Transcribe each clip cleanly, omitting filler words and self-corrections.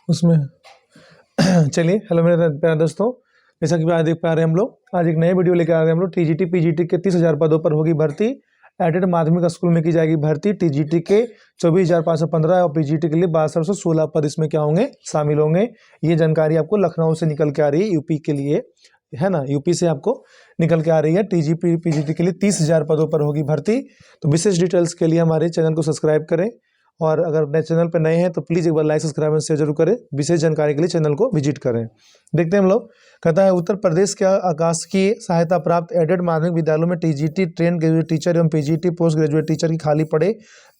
उसमें चलिए, हेलो मेरे प्यारे दोस्तों, जैसा कि आज देख पा रहे हैं हम लोग, आज एक नए वीडियो लेकर आ रहे हैं हम लोग। टीजीटी पीजीटी के 30,000 पदों पर होगी भर्ती। एडेड माध्यमिक स्कूल में की जाएगी भर्ती। टीजीटी के 24,515 और पीजीटी के लिए 6216 पद इसमें क्या होंगे, शामिल होंगे। ये जानकारी आपको लखनऊ से निकल के आ रही है, यूपी के लिए, है ना, यूपी से आपको निकल के आ रही है। टीजीपी पीजीटी के लिए 30,000 पदों पर होगी भर्ती। तो विशेष डिटेल्स के लिए हमारे चैनल को सब्सक्राइब करें, और अगर नए चैनल पर नए हैं तो प्लीज़ एक बार लाइक सब्सक्राइब और शेयर जरूर करें। विशेष जानकारी के लिए चैनल को विजिट करें। देखते हैं हम लोग। कहता है उत्तर प्रदेश के आकास्कीय सहायता प्राप्त एडेड माध्यमिक विद्यालयों में टीजीटी ट्रेन ग्रेजुएट टीचर एवं पीजीटी पोस्ट ग्रेजुएट टीचर की खाली पड़े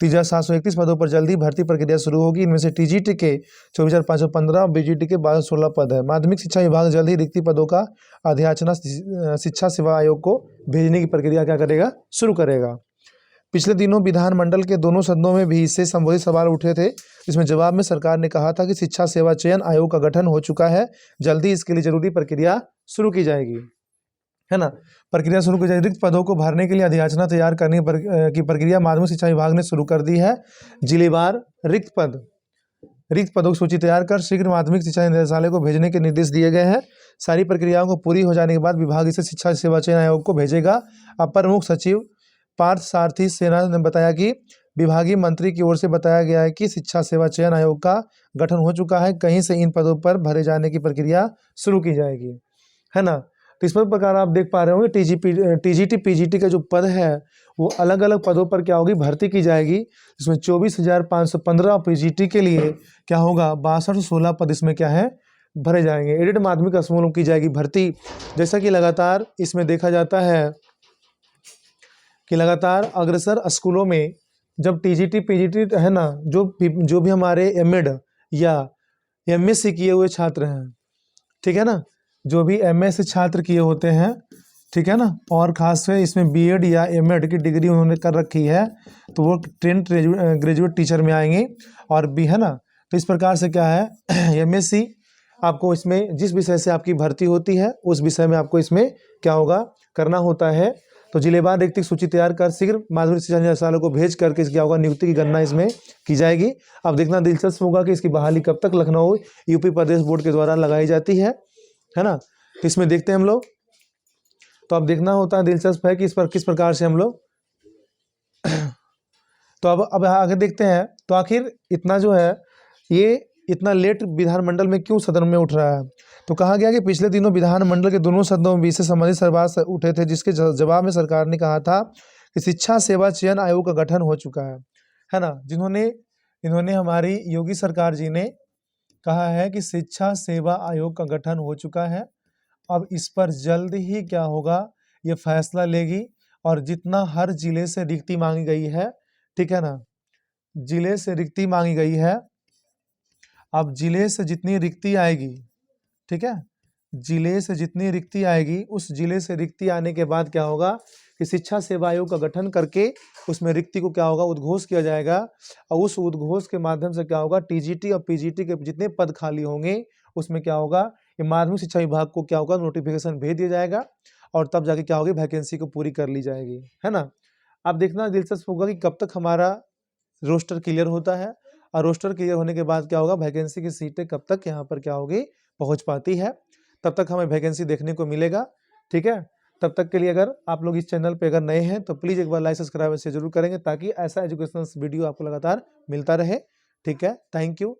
30,731 पदों पर जल्दी भर्ती प्रक्रिया शुरू होगी। इनमें से टीजीटी के 24,515 और बीजीटी के 1216 पद है। माध्यमिक शिक्षा विभाग जल्द ही रिक्ति पदों का अधियाचना शिक्षा सेवा आयोग को भेजने की प्रक्रिया क्या करेगा, शुरू करेगा। पिछले दिनों विधानमंडल के दोनों सदनों में भी इससे संबंधित सवाल उठे थे। इसमें जवाब में सरकार ने कहा था कि शिक्षा सेवा चयन आयोग का गठन हो चुका है, जल्दी इसके लिए जरूरी प्रक्रिया शुरू की जाएगी, है ना। प्रक्रिया शुरू की जाएगी। रिक्त पदों को भरने के लिए अधियाचना तैयार करने की प्रक्रिया माध्यमिक शिक्षा विभाग ने शुरू कर दी है। जिलेवार रिक्त पदों की सूची तैयार कर शीघ्र माध्यमिक शिक्षा निदेशालय को भेजने के निर्देश दिए गए हैं। सारी प्रक्रियाओं को पूरी हो जाने के बाद विभाग इसे शिक्षा सेवा चयन आयोग को भेजेगा। अपर मुख्य सचिव पार्थ सारथी सेना ने बताया कि विभागीय मंत्री की ओर से बताया गया है कि शिक्षा सेवा चयन आयोग का गठन हो चुका है, कहीं से इन पदों पर भरे जाने की प्रक्रिया शुरू की जाएगी, है ना। तो इस प्रकार आप देख पा रहे होंगे टीजीटी पीजीटी का जो पद है वो अलग अलग पदों पर क्या होगी, भर्ती की जाएगी। इसमें 24,515 पीजीटी के लिए क्या होगा, 6216 पद इसमें क्या है, भरे जाएंगे। एडेड माध्यमिक स्कूलों की जाएगी भर्ती। जैसा कि लगातार इसमें देखा जाता है कि लगातार अग्रसर स्कूलों में जब टीजीटी पीजीटी है ना, जो भी हमारे एमएड या एमएससी किए हुए छात्र हैं, ठीक है ना, जो भी एमएससी छात्र किए होते हैं, ठीक है ना, और खास से इसमें बीएड या एमएड की डिग्री उन्होंने कर रखी है, तो वो ट्रेन ग्रेजुएट टीचर में आएंगे और भी, है ना। तो इस प्रकार से क्या है, एमएससी आपको इसमें जिस विषय से आपकी भर्ती होती है उस विषय में आपको इसमें क्या होगा, करना होता है। तो जिलेवार रिक्ति सूची तैयार कर शीघ्र माध्यमिक शिक्षा निदेशालय को भेज करके क्या होगा, नियुक्ति की गणना इसमें की जाएगी। अब देखना दिलचस्प होगा कि इसकी बहाली कब तक लखनऊ यूपी प्रदेश बोर्ड के द्वारा लगाई जाती है ना। तो इसमें देखते हैं हम लोग। तो अब देखना होता है, दिलचस्प है कि इस पर किस प्रकार से हम लोग तो अब आगे देखते हैं। तो आखिर इतना जो है, ये इतना लेट विधानमंडल में क्यों सदन में उठ रहा है। तो कहा गया कि पिछले दिनों विधानमंडल के दोनों सदनों में इससे संबंधित सवाल उठे थे, जिसके जवाब में सरकार ने कहा था कि शिक्षा सेवा चयन आयोग का गठन हो चुका है ना। इन्होंने हमारी योगी सरकार जी ने कहा है कि शिक्षा सेवा आयोग का गठन हो चुका है। अब इस पर जल्द ही क्या होगा, ये फैसला लेगी। और जितना हर जिले से रिक्ति मांगी गई है, ठीक है ना, जिले से रिक्ति मांगी गई है। अब जिले से जितनी रिक्ति आएगी, ठीक है, जिले से जितनी रिक्ति आएगी, उस जिले से रिक्ति आने के बाद क्या होगा कि शिक्षा सेवा आयोग का गठन करके उसमें रिक्ति को क्या होगा, उद्घोष किया जाएगा। और उस उद्घोष के माध्यम से क्या होगा, टीजीटी और पीजीटी के जितने पद खाली होंगे उसमें क्या होगा, ये माध्यमिक शिक्षा विभाग को क्या होगा, नोटिफिकेशन भेज दिया जाएगा और तब जाके क्या होगी, वैकेंसी को पूरी कर ली जाएगी, है ना। अब देखना दिलचस्प होगा कि कब तक हमारा रोस्टर क्लियर होता है, और रोस्टर क्लियर होने के बाद क्या होगा, वैकेंसी की सीटें कब तक यहाँ पर क्या होगी, पहुँच पाती है। तब तक हमें वैकेंसी देखने को मिलेगा, ठीक है। तब तक के लिए अगर आप लोग इस चैनल पे अगर नए हैं तो प्लीज़ एक बार लाइक सब्सक्राइब से जरूर करेंगे, ताकि ऐसा एजुकेशनल वीडियो आपको लगातार मिलता रहे, ठीक है। Thank you.